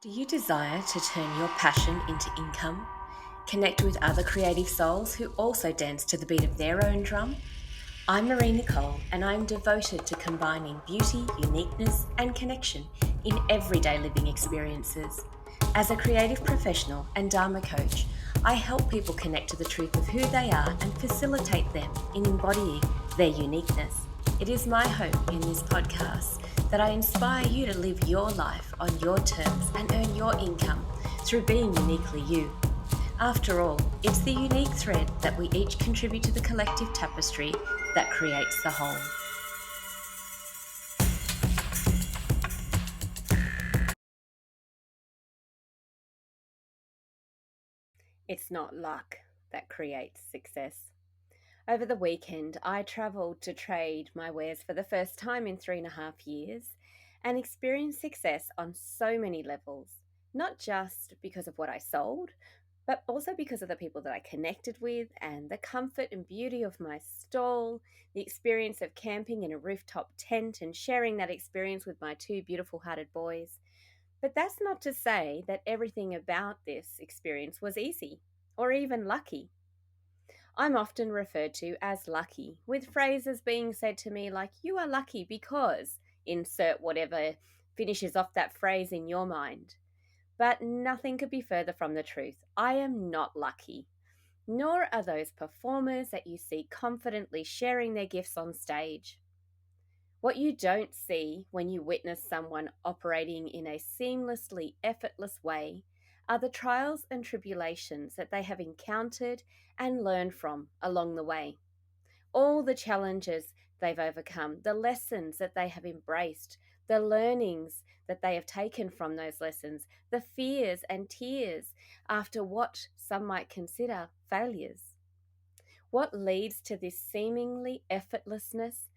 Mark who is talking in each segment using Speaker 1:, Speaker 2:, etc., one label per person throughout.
Speaker 1: Do you desire to turn your passion into income? Connect with other creative souls who also dance to the beat of their own drum? I'm Marie-Nicole, and I'm devoted to combining beauty, uniqueness, and connection in everyday living experiences. As a creative professional and Dharma coach, I help people connect to the truth of who they are and facilitate them in embodying their uniqueness. It is my hope in this podcast that I inspire you to live your life on your terms and earn your income through being uniquely you. After all, it's the unique thread that we each contribute to the collective tapestry that creates the whole. It's not luck that creates success. Over the weekend, I travelled to trade my wares for the first time in 3.5 years and experienced success on so many levels, not just because of what I sold, but also because of the people that I connected with and the comfort and beauty of my stall, the experience of camping in a rooftop tent and sharing that experience with my two beautiful hearted boys. But that's not to say that everything about this experience was easy or even lucky. I'm often referred to as lucky, with phrases being said to me like, "You are lucky because," insert whatever finishes off that phrase in your mind. But nothing could be further from the truth. I am not lucky, nor are those performers that you see confidently sharing their gifts on stage. What you don't see when you witness someone operating in a seamlessly effortless way are the trials and tribulations that they have encountered and learned from along the way. All the challenges they've overcome, the lessons that they have embraced, the learnings that they have taken from those lessons, the fears and tears after what some might consider failures. What leads to this seemingly effortlessness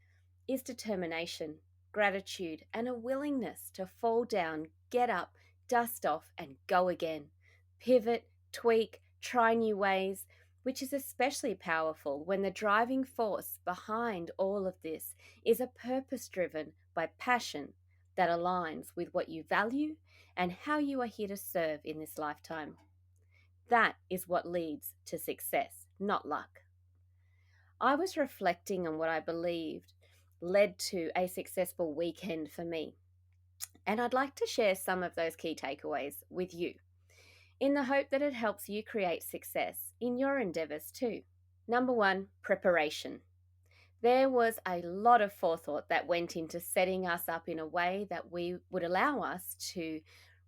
Speaker 1: is determination, gratitude, and a willingness to fall down, get up, dust off, and go again. Pivot, tweak, try new ways, which is especially powerful when the driving force behind all of this is a purpose driven by passion that aligns with what you value and how you are here to serve in this lifetime. That is what leads to success, not luck. I was reflecting on what I believed led to a successful weekend for me, and I'd like to share some of those key takeaways with you in the hope that it helps you create success in your endeavors too. Number one, preparation. There was a lot of forethought that went into setting us up in a way that we would allow us to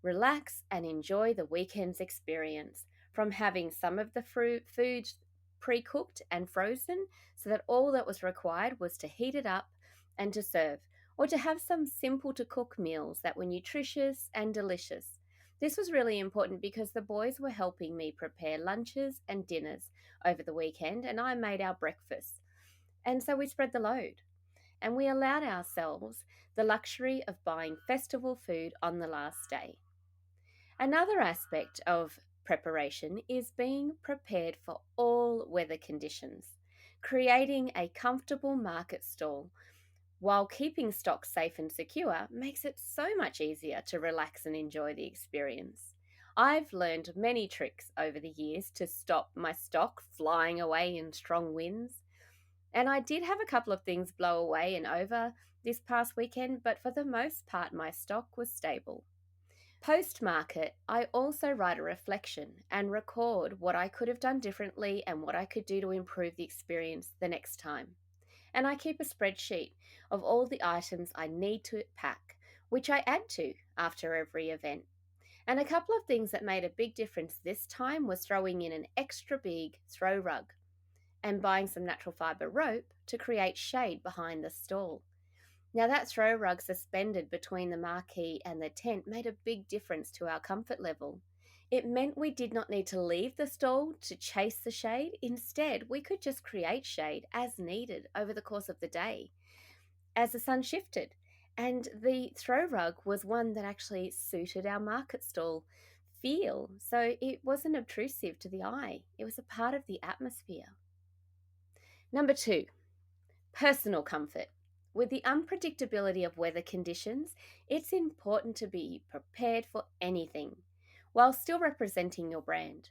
Speaker 1: relax and enjoy the weekend's experience, from having some of the food pre-cooked and frozen so that all that was required was to heat it up and to serve, or to have some simple to cook meals that were nutritious and delicious. This was really important because the boys were helping me prepare lunches and dinners over the weekend, and I made our breakfasts. And so we spread the load, and we allowed ourselves the luxury of buying festival food on the last day. Another aspect of preparation is being prepared for all weather conditions. Creating a comfortable market stall while keeping stock safe and secure makes it so much easier to relax and enjoy the experience. I've learned many tricks over the years to stop my stock flying away in strong winds. And I did have a couple of things blow away and over this past weekend, but for the most part, my stock was stable. Post market, I also write a reflection and record what I could have done differently and what I could do to improve the experience the next time. And I keep a spreadsheet of all the items I need to pack, which I add to after every event. And a couple of things that made a big difference this time was throwing in an extra big throw rug and buying some natural fibre rope to create shade behind the stall. Now, that throw rug suspended between the marquee and the tent made a big difference to our comfort level. It meant we did not need to leave the stall to chase the shade. Instead, we could just create shade as needed over the course of the day as the sun shifted. And the throw rug was one that actually suited our market stall feel, so it wasn't obtrusive to the eye. It was a part of the atmosphere. Number two, personal comfort. With the unpredictability of weather conditions, it's important to be prepared for anything while still representing your brand.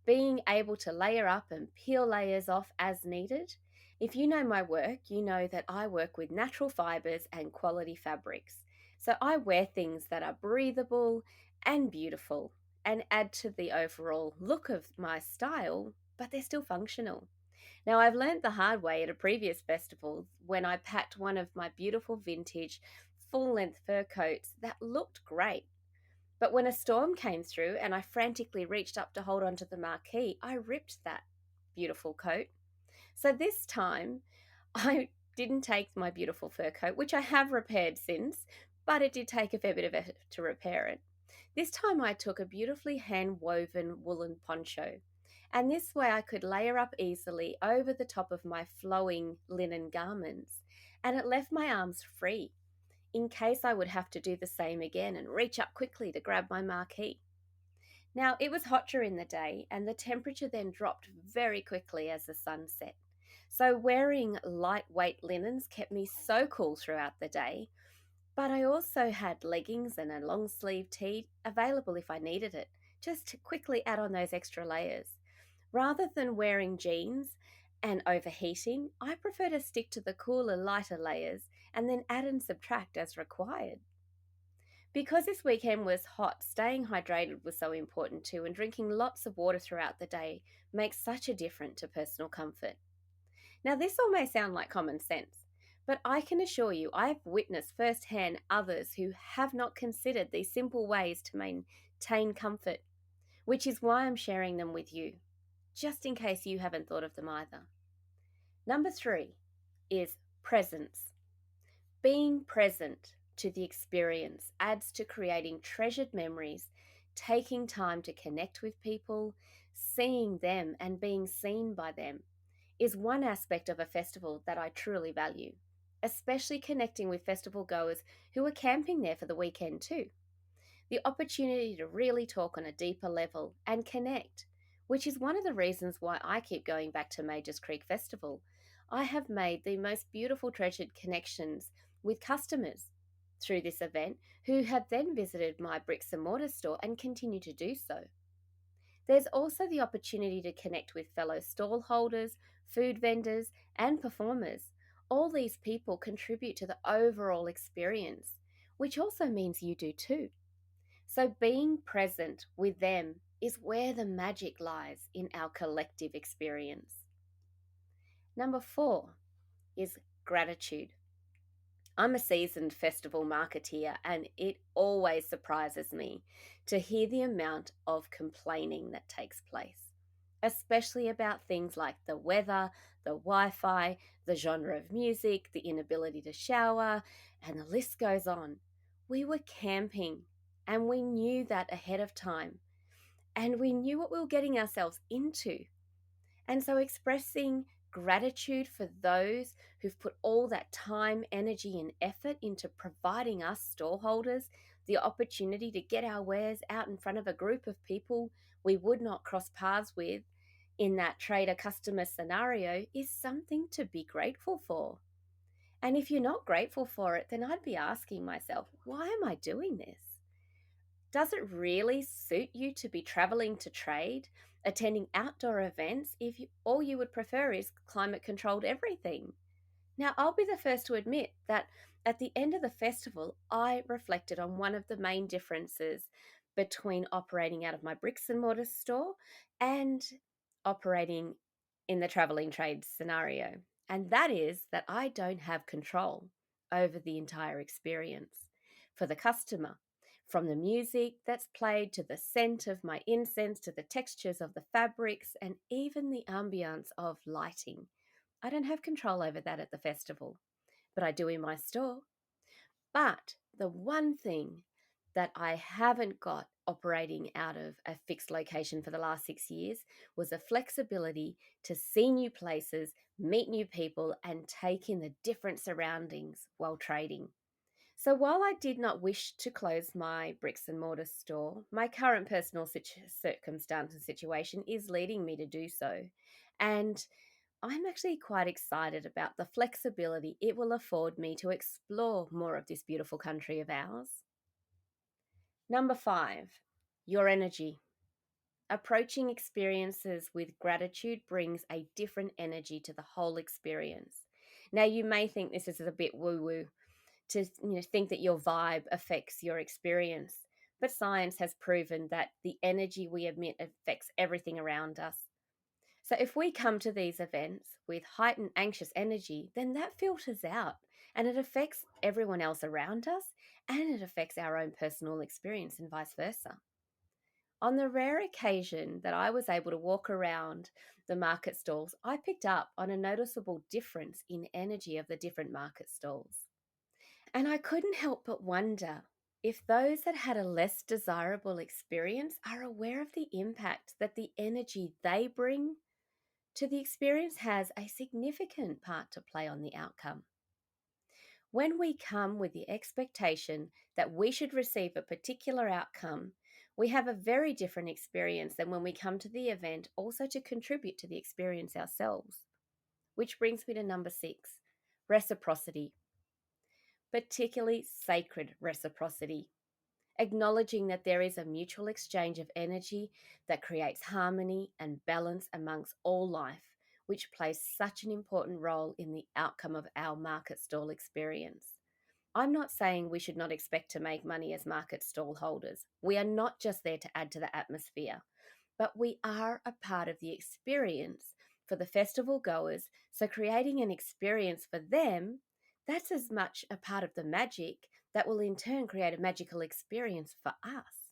Speaker 1: Being able to layer up and peel layers off as needed. If you know my work, you know that I work with natural fibers and quality fabrics. So I wear things that are breathable and beautiful and add to the overall look of my style, but they're still functional. Now, I've learned the hard way at a previous festival when I packed one of my beautiful vintage full length fur coats that looked great. But when a storm came through and I frantically reached up to hold onto the marquee, I ripped that beautiful coat. So this time, I didn't take my beautiful fur coat, which I have repaired since, but it did take a fair bit of effort to repair it. This time, I took a beautifully hand woven woolen poncho, and this way I could layer up easily over the top of my flowing linen garments, and it left my arms free in case I would have to do the same again and reach up quickly to grab my marquee. Now, it was hot during the day, and the temperature then dropped very quickly as the sun set. So, wearing lightweight linens kept me so cool throughout the day, but I also had leggings and a long sleeve tee available if I needed it, just to quickly add on those extra layers. Rather than wearing jeans and overheating, I prefer to stick to the cooler, lighter layers and then add and subtract as required. Because this weekend was hot, staying hydrated was so important too, and drinking lots of water throughout the day makes such a difference to personal comfort. Now, this all may sound like common sense, but I can assure you I've witnessed firsthand others who have not considered these simple ways to maintain comfort, which is why I'm sharing them with you, just in case you haven't thought of them either. Number three is presence. Being present to the experience adds to creating treasured memories, taking time to connect with people, seeing them and being seen by them is one aspect of a festival that I truly value, especially connecting with festival goers who are camping there for the weekend too. The opportunity to really talk on a deeper level and connect, which is one of the reasons why I keep going back to Majors Creek Festival. I have made the most beautiful treasured connections with customers through this event who have then visited my bricks and mortar store and continue to do so. There's also the opportunity to connect with fellow stall holders, food vendors, and performers. All these people contribute to the overall experience, which also means you do too. So, being present with them is where the magic lies in our collective experience. Number four is gratitude. I'm a seasoned festival marketeer, and it always surprises me to hear the amount of complaining that takes place, especially about things like the weather, the Wi Fi, the genre of music, the inability to shower, and the list goes on. We were camping, and we knew that ahead of time, and we knew what we were getting ourselves into. And so expressing gratitude for those who've put all that time, energy, and effort into providing us storeholders the opportunity to get our wares out in front of a group of people we would not cross paths with in that trader customer scenario is something to be grateful for. And if you're not grateful for it, then I'd be asking myself, why am I doing this? Does it really suit you to be traveling to trade, attending outdoor events if all you would prefer is climate controlled everything? Now, I'll be the first to admit that at the end of the festival, I reflected on one of the main differences between operating out of my bricks and mortar store and operating in the traveling trade scenario. And that is that I don't have control over the entire experience for the customer. From the music that's played to the scent of my incense to the textures of the fabrics and even the ambience of lighting. I don't have control over that at the festival, but I do in my store. But the one thing that I haven't got operating out of a fixed location for the last 6 years was a flexibility to see new places, meet new people, and take in the different surroundings while trading. So while I did not wish to close my bricks and mortar store, my current personal circumstance and situation is leading me to do so. And I'm actually quite excited about the flexibility it will afford me to explore more of this beautiful country of ours. Number 5, your energy. Approaching experiences with gratitude brings a different energy to the whole experience. Now, you may think this is a bit woo-woo to think that your vibe affects your experience, but science has proven that the energy we emit affects everything around us. So if we come to these events with heightened anxious energy, then that filters out and it affects everyone else around us and it affects our own personal experience and vice versa. On the rare occasion that I was able to walk around the market stalls, I picked up on a noticeable difference in energy of the different market stalls. And I couldn't help but wonder if those that had a less desirable experience are aware of the impact that the energy they bring to the experience has a significant part to play on the outcome. When we come with the expectation that we should receive a particular outcome, we have a very different experience than when we come to the event also to contribute to the experience ourselves. Which brings me to number 6, reciprocity, particularly sacred reciprocity. Acknowledging that there is a mutual exchange of energy that creates harmony and balance amongst all life, which plays such an important role in the outcome of our market stall experience. I'm not saying we should not expect to make money as market stall holders. We are not just there to add to the atmosphere, but we are a part of the experience for the festival goers. So creating an experience for them, that's as much a part of the magic that will in turn create a magical experience for us.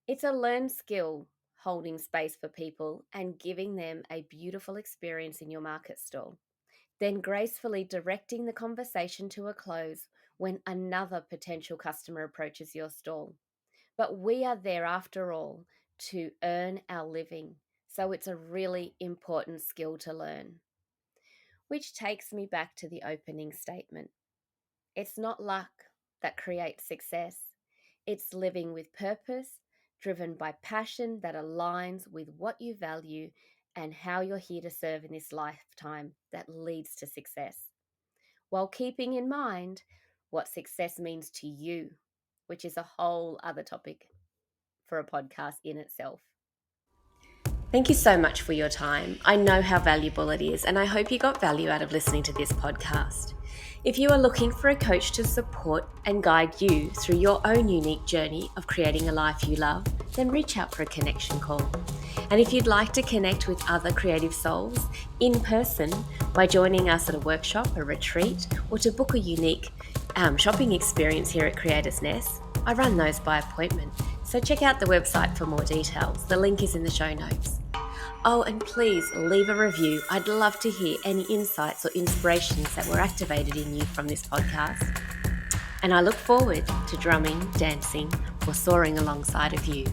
Speaker 1: It's a learned skill holding space for people and giving them a beautiful experience in your market stall, then gracefully directing the conversation to a close when another potential customer approaches your stall. But we are there after all to earn our living, so it's a really important skill to learn. Which takes me back to the opening statement. It's not luck that creates success. It's living with purpose, driven by passion that aligns with what you value and how you're here to serve in this lifetime that leads to success, while keeping in mind what success means to you, which is a whole other topic for a podcast in itself. Thank you so much for your time. I know how valuable it is, and I hope you got value out of listening to this podcast. If you are looking for a coach to support and guide you through your own unique journey of creating a life you love, then reach out for a connection call. And if you'd like to connect with other creative souls in person by joining us at a workshop, a retreat, or to book a unique shopping experience here at Creators Nest, I run those by appointment. So check out the website for more details. The link is in the show notes. Oh, and please leave a review. I'd love to hear any insights or inspirations that were activated in you from this podcast. And I look forward to drumming, dancing, or soaring alongside of you.